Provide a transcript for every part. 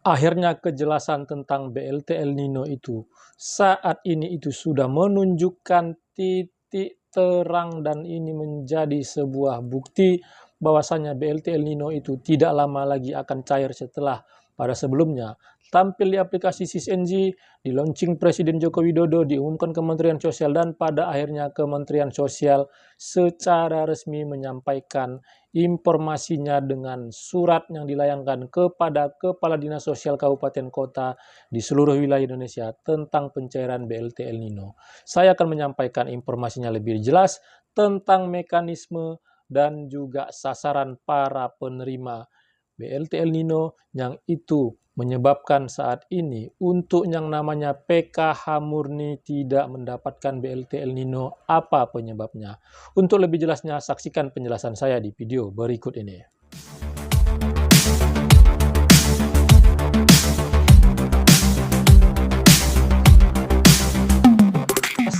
Akhirnya kejelasan tentang BLT El Nino itu saat ini itu sudah menunjukkan titik terang, dan ini menjadi sebuah bukti bahwasanya BLT El Nino itu tidak lama lagi akan cair setelah pada sebelumnya tampil di aplikasi SysNG, di launching Presiden Joko Widodo, diumumkan Kementerian Sosial, dan pada akhirnya Kementerian Sosial secara resmi menyampaikan informasinya dengan surat yang dilayangkan kepada Kepala Dinas Sosial Kabupaten Kota di seluruh wilayah Indonesia tentang pencairan BLT El Nino. Saya akan menyampaikan informasinya lebih jelas tentang mekanisme dan juga sasaran para penerima BLT El Nino yang itu menyebabkan saat ini untuk yang namanya PKH murni tidak mendapatkan BLT El Nino. Apa penyebabnya? Untuk lebih jelasnya, saksikan penjelasan saya di video berikut ini.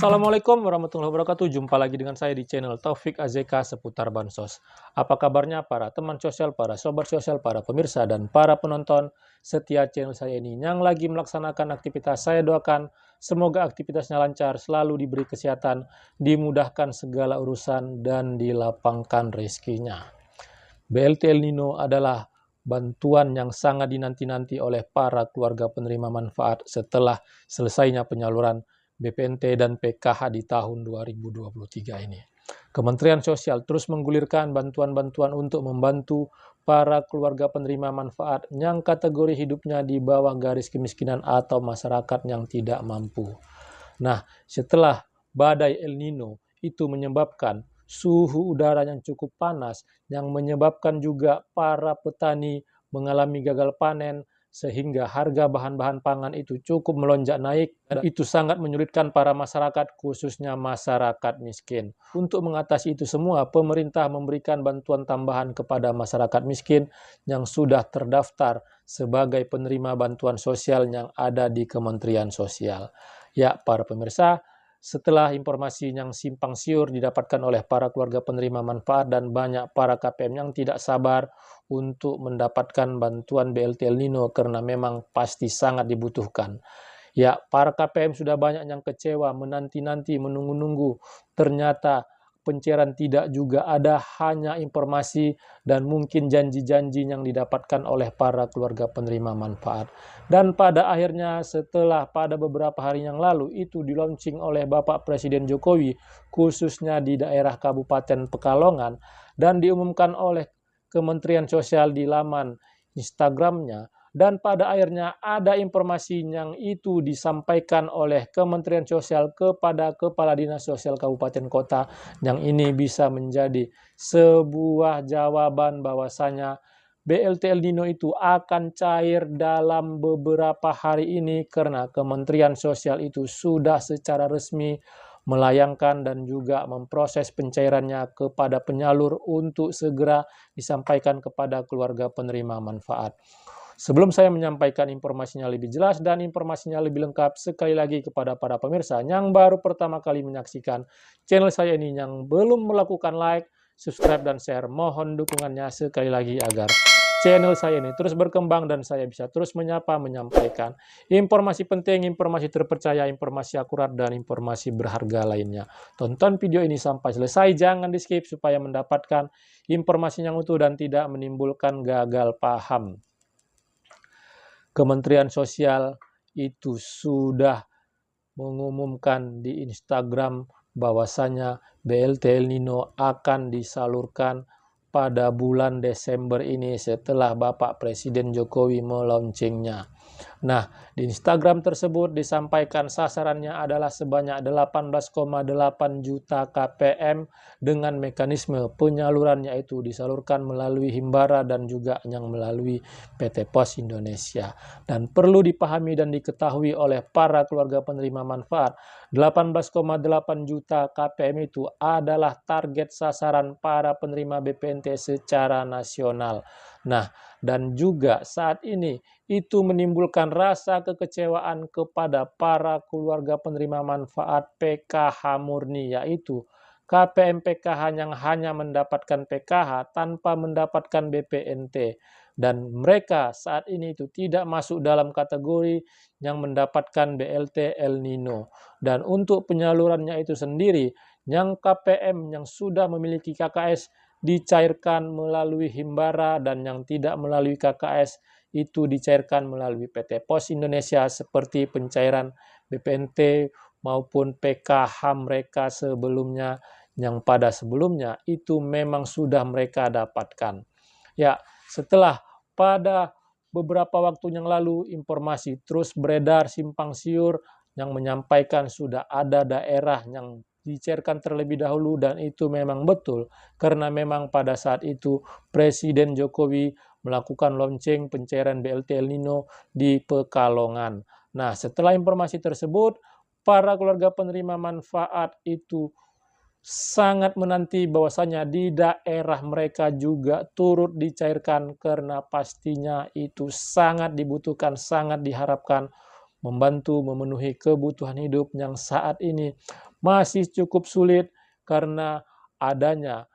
Assalamualaikum warahmatullahi wabarakatuh. Jumpa lagi dengan saya di channel Taufik AZK seputar Bansos. Apa kabarnya para teman sosial, para sobat sosial, para pemirsa, dan para penonton setia channel saya ini yang lagi melaksanakan aktivitas? Saya doakan semoga aktivitasnya lancar, selalu diberi kesehatan, dimudahkan segala urusan, dan dilapangkan rezekinya. BLT El Nino adalah bantuan yang sangat dinanti-nanti oleh para keluarga penerima manfaat setelah selesainya penyaluran BPNT dan PKH di tahun 2023 ini. Kementerian Sosial terus menggulirkan bantuan-bantuan untuk membantu para keluarga penerima manfaat yang kategori hidupnya di bawah garis kemiskinan atau masyarakat yang tidak mampu. Nah, setelah badai El Nino itu menyebabkan suhu udara yang cukup panas, yang menyebabkan juga para petani mengalami gagal panen, sehingga harga bahan-bahan pangan itu cukup melonjak naik, dan itu sangat menyulitkan para masyarakat, khususnya masyarakat miskin. Untuk mengatasi itu semua, pemerintah memberikan bantuan tambahan kepada masyarakat miskin yang sudah terdaftar sebagai penerima bantuan sosial yang ada di Kementerian Sosial. Ya, para pemirsa, setelah informasi yang simpang siur didapatkan oleh para keluarga penerima manfaat dan banyak para KPM yang tidak sabar untuk mendapatkan bantuan BLT El Nino karena memang pasti sangat dibutuhkan. Ya, para KPM sudah banyak yang kecewa, menanti-nanti, menunggu-nunggu. Ternyata pencairan tidak juga ada, hanya informasi dan mungkin janji-janji yang didapatkan oleh para keluarga penerima manfaat. Dan pada akhirnya setelah pada beberapa hari yang lalu itu dilaunching oleh Bapak Presiden Jokowi, khususnya di daerah Kabupaten Pekalongan, dan diumumkan oleh Kementerian Sosial di laman Instagramnya. Dan pada akhirnya ada informasi yang itu disampaikan oleh Kementerian Sosial kepada Kepala Dinas Sosial Kabupaten Kota, yang ini bisa menjadi sebuah jawaban bahwasanya BLT El Nino itu akan cair dalam beberapa hari ini karena Kementerian Sosial itu sudah secara resmi melayangkan dan juga memproses pencairannya kepada penyalur untuk segera disampaikan kepada keluarga penerima manfaat. Sebelum saya menyampaikan informasinya lebih jelas dan informasinya lebih lengkap, sekali lagi kepada para pemirsa yang baru pertama kali menyaksikan channel saya ini, yang belum melakukan like, subscribe, dan share, mohon dukungannya sekali lagi agar channel saya ini terus berkembang dan saya bisa terus menyampaikan informasi penting, informasi terpercaya, informasi akurat, dan informasi berharga lainnya. Tonton video ini sampai selesai, jangan di skip supaya mendapatkan informasi yang utuh dan tidak menimbulkan gagal paham. Kementerian Sosial itu sudah mengumumkan di Instagram bahwasanya BLT El Nino akan disalurkan pada bulan Desember ini setelah Bapak Presiden Jokowi melaunchingnya. Nah, di Instagram tersebut disampaikan sasarannya adalah sebanyak 18,8 juta KPM dengan mekanisme penyaluran yaitu disalurkan melalui Himbara dan juga yang melalui PT Pos Indonesia. Dan perlu dipahami dan diketahui oleh para keluarga penerima manfaat, 18,8 juta KPM itu adalah target sasaran para penerima BPNT secara nasional. Nah, dan juga saat ini itu menimbulkan rasa kekecewaan kepada para keluarga penerima manfaat PKH murni, yaitu KPM PKH yang hanya mendapatkan PKH tanpa mendapatkan BPNT. dan mereka saat ini itu tidak masuk dalam kategori yang mendapatkan BLT El Nino. Dan untuk penyalurannya itu sendiri, yang KPM yang sudah memiliki KKS dicairkan melalui Himbara, dan yang tidak melalui KKS itu dicairkan melalui PT Pos Indonesia seperti pencairan BPNT maupun PKH mereka sebelumnya, yang pada sebelumnya itu memang sudah mereka dapatkan. Ya, setelah pada beberapa waktu yang lalu informasi terus beredar simpang siur yang menyampaikan sudah ada daerah yang dicairkan terlebih dahulu, dan itu memang betul karena memang pada saat itu Presiden Jokowi melakukan launching pencairan BLT El Nino di Pekalongan. Nah, setelah informasi tersebut, para keluarga penerima manfaat itu sangat menanti bahwasanya di daerah mereka juga turut dicairkan, karena pastinya itu sangat dibutuhkan, sangat diharapkan membantu memenuhi kebutuhan hidup yang saat ini masih cukup sulit karena adanya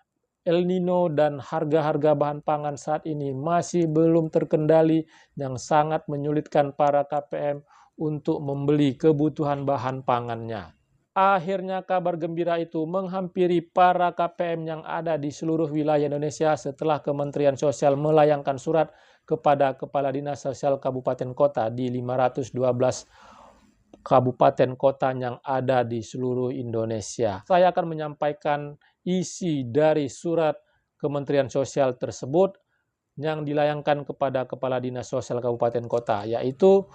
El Nino, dan harga-harga bahan pangan saat ini masih belum terkendali yang sangat menyulitkan para KPM untuk membeli kebutuhan bahan pangannya. Akhirnya kabar gembira itu menghampiri para KPM yang ada di seluruh wilayah Indonesia setelah Kementerian Sosial melayangkan surat kepada Kepala Dinas Sosial Kabupaten Kota di 512 kabupaten kota yang ada di seluruh Indonesia. Saya akan menyampaikan isi dari surat Kementerian Sosial tersebut yang dilayangkan kepada Kepala Dinas Sosial Kabupaten Kota, yaitu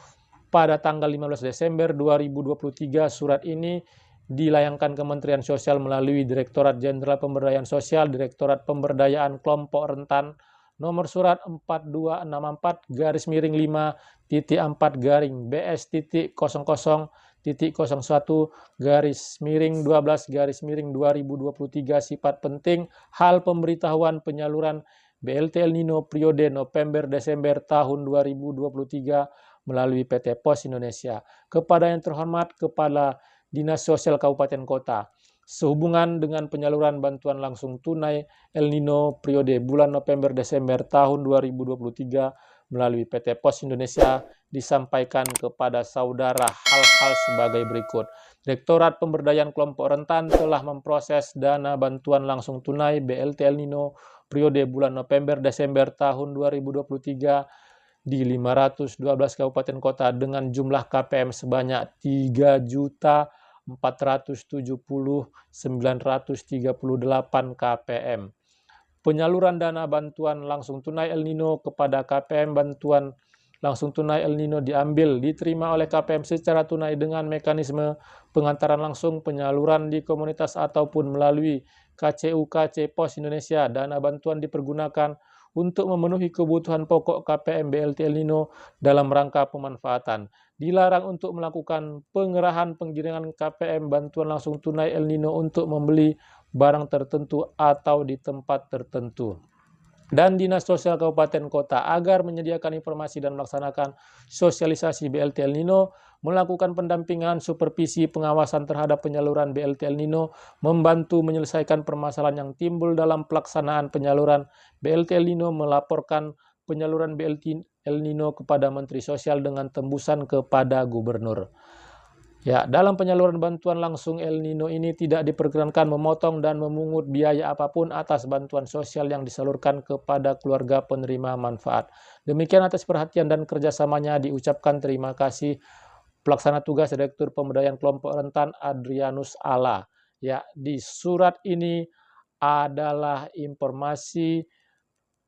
pada tanggal 15 Desember 2023 surat ini dilayangkan Kementerian Sosial melalui Direktorat Jenderal Pemberdayaan Sosial, Direktorat Pemberdayaan Kelompok Rentan, nomor surat 4264-5.00.0001-12-2023 sifat penting hal pemberitahuan penyaluran BLT El Nino periode November-Desember tahun 2023 melalui PT Pos Indonesia. Kepada yang terhormat Kepala Dinas Sosial Kabupaten Kota, sehubungan dengan penyaluran bantuan langsung tunai El Nino periode bulan November-Desember tahun 2023 melalui PT Pos Indonesia disampaikan kepada saudara hal-hal sebagai berikut. Direktorat Pemberdayaan Kelompok Rentan telah memproses dana bantuan langsung tunai BLT El Nino periode bulan November-Desember tahun 2023 di 512 kabupaten kota dengan jumlah KPM sebanyak 3.470.938 KPM. Penyaluran dana bantuan langsung tunai El Nino kepada KPM bantuan langsung tunai El Nino diterima oleh KPM secara tunai dengan mekanisme pengantaran langsung, penyaluran di komunitas ataupun melalui KCU-KC Pos Indonesia. Dana bantuan dipergunakan untuk memenuhi kebutuhan pokok KPM BLT El Nino dalam rangka pemanfaatan. Dilarang untuk melakukan pengerahan penggiringan KPM bantuan langsung tunai El Nino untuk membeli barang tertentu atau di tempat tertentu. Dan Dinas Sosial Kabupaten Kota agar menyediakan informasi dan melaksanakan sosialisasi BLT El Nino, melakukan pendampingan, supervisi, pengawasan terhadap penyaluran BLT El Nino, membantu menyelesaikan permasalahan yang timbul dalam pelaksanaan penyaluran BLT El Nino, melaporkan penyaluran BLT El Nino kepada Menteri Sosial dengan tembusan kepada Gubernur. Ya, dalam penyaluran bantuan langsung El Nino ini tidak diperkenankan memotong dan memungut biaya apapun atas bantuan sosial yang disalurkan kepada keluarga penerima manfaat. Demikian atas perhatian dan kerjasamanya diucapkan terima kasih Pelaksana Tugas Direktur Pemberdayaan Kelompok Rentan Adrianus Alla. Ya, di surat ini adalah informasi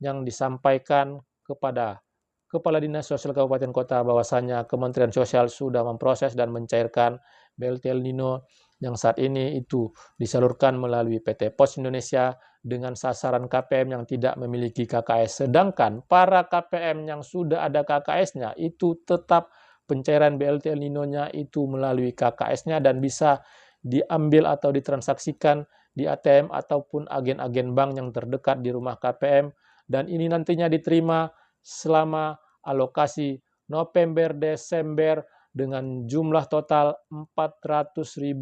yang disampaikan kepada Kepala Dinas Sosial Kabupaten Kota bahwasanya Kementerian Sosial sudah memproses dan mencairkan BLT El Nino yang saat ini itu disalurkan melalui PT Pos Indonesia dengan sasaran KPM yang tidak memiliki KKS. Sedangkan para KPM yang sudah ada KKS-nya itu tetap pencairan BLT El Nino-nya itu melalui KKS-nya dan bisa diambil atau ditransaksikan di ATM ataupun agen-agen bank yang terdekat di rumah KPM, dan ini nantinya diterima selama alokasi November-Desember dengan jumlah total Rp400.000.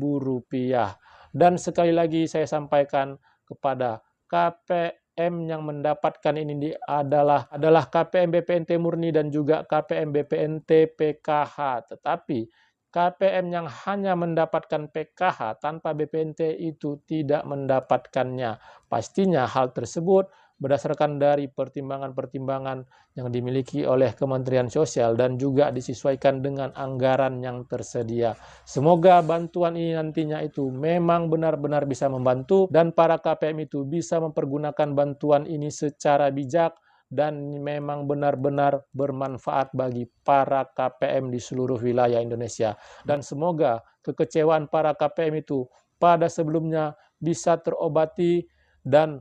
Dan sekali lagi saya sampaikan kepada KPM KPM yang mendapatkan ini adalah KPM BPNT murni dan juga KPM BPNT PKH. Tetapi KPM yang hanya mendapatkan PKH tanpa BPNT itu tidak mendapatkannya. Pastinya hal tersebut berdasarkan dari pertimbangan-pertimbangan yang dimiliki oleh Kementerian Sosial dan juga disesuaikan dengan anggaran yang tersedia. Semoga bantuan ini nantinya itu memang benar-benar bisa membantu dan para KPM itu bisa mempergunakan bantuan ini secara bijak dan memang benar-benar bermanfaat bagi para KPM di seluruh wilayah Indonesia. Dan semoga kekecewaan para KPM itu pada sebelumnya bisa terobati dan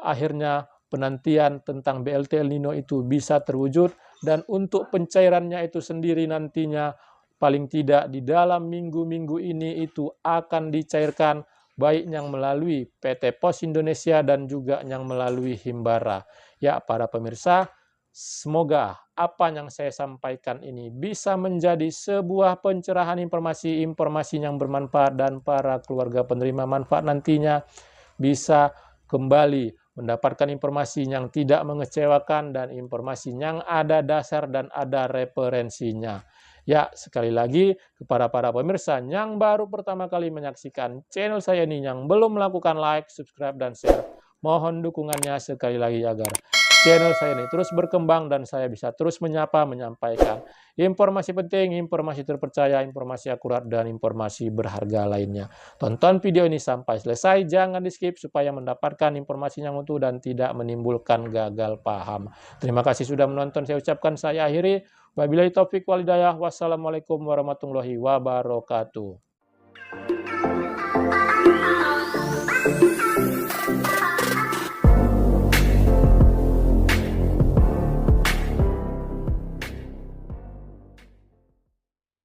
akhirnya penantian tentang BLT El Nino itu bisa terwujud, dan untuk pencairannya itu sendiri nantinya paling tidak di dalam minggu-minggu ini itu akan dicairkan, baik yang melalui PT Pos Indonesia dan juga yang melalui Himbara. Ya, para pemirsa, semoga apa yang saya sampaikan ini bisa menjadi sebuah pencerahan informasi yang bermanfaat dan para keluarga penerima manfaat nantinya bisa kembali mendapatkan informasi yang tidak mengecewakan dan informasi yang ada dasar dan ada referensinya. Ya, sekali lagi kepada para pemirsa yang baru pertama kali menyaksikan channel saya ini, yang belum melakukan like, subscribe, dan share, mohon dukungannya sekali lagi agar channel saya ini terus berkembang dan saya bisa terus menyampaikan informasi penting, informasi terpercaya, informasi akurat, dan informasi berharga lainnya. Tonton video ini sampai selesai, jangan di-skip supaya mendapatkan informasi yang utuh dan tidak menimbulkan gagal paham. Terima kasih sudah menonton, saya ucapkan saya akhiri. Wabillahi taufik walhidayah. Wassalamualaikum warahmatullahi wabarakatuh.